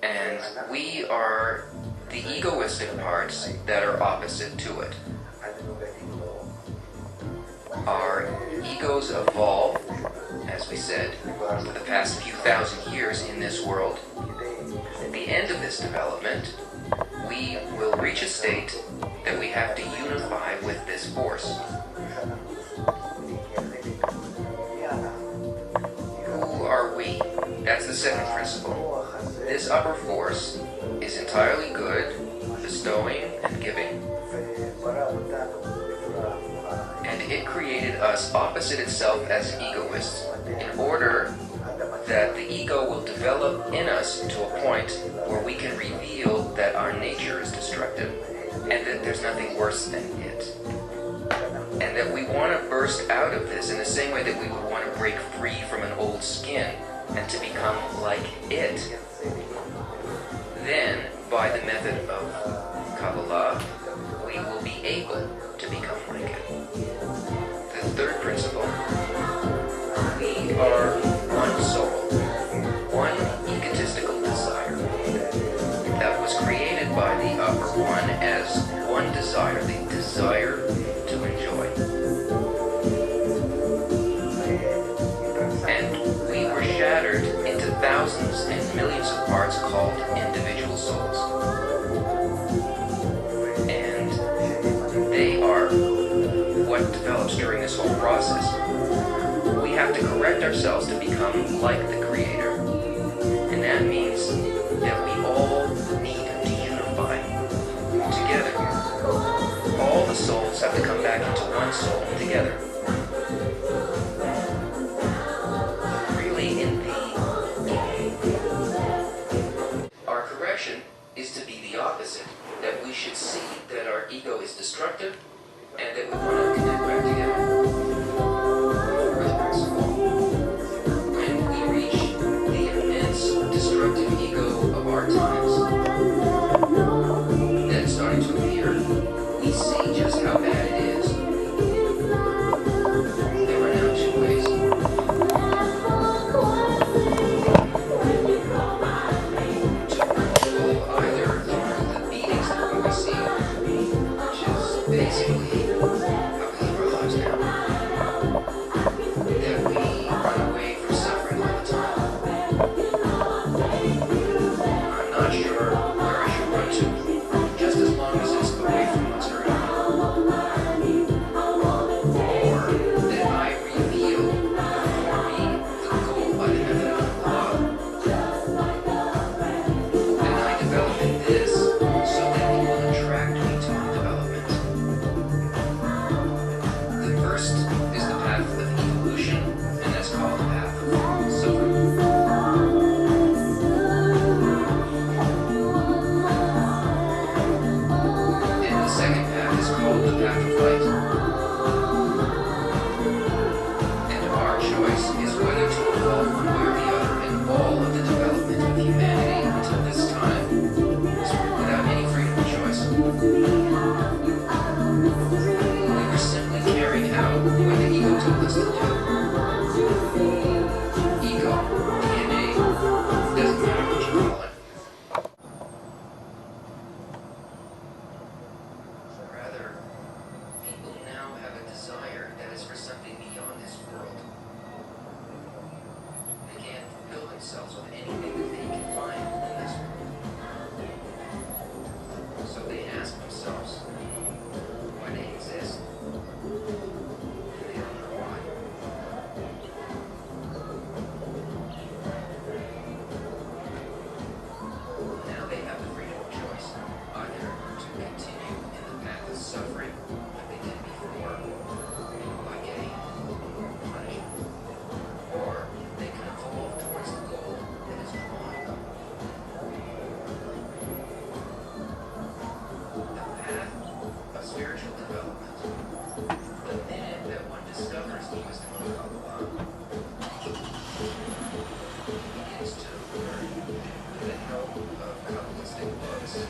And we are the egoistic parts that are opposite to it. Our egos evolve, as we said, for the past few thousand years in this world. At the end of this development, we will reach a state that we have to unify with this force. Who are we? That's the second principle. This upper force is entirely good, bestowing and giving. And it created us opposite itself as egoists in order that the ego will develop in us to a point where we can reveal that our nature is destructive and that there's nothing worse than it. And that we want to burst out of this in the same way that we would want to break free from an old skin and to become like it. Then, by the method of Kabbalah, we will be able to become like it. The third principle, we are one soul, one egotistical desire that was created by the upper one as one desire, the desire to enjoy. And we were shattered into thousands and millions of parts called individual souls. And they are what develops during this whole process. We have to correct ourselves to become like the Creator. And that means that we all need to unify together. All the souls have to come back into one soul together. Really, our correction is to be the opposite. That we should see that our ego is destructive and that we want to connect back together. When we reach the immense destructive ego of our times that's starting to appear, we see just how bad it is. There are now two ways. To control either through the beatings that we receive, which is basically how we live our lives now. That we run away from suffering all the time. I'm not sure know, of kabbalistic books.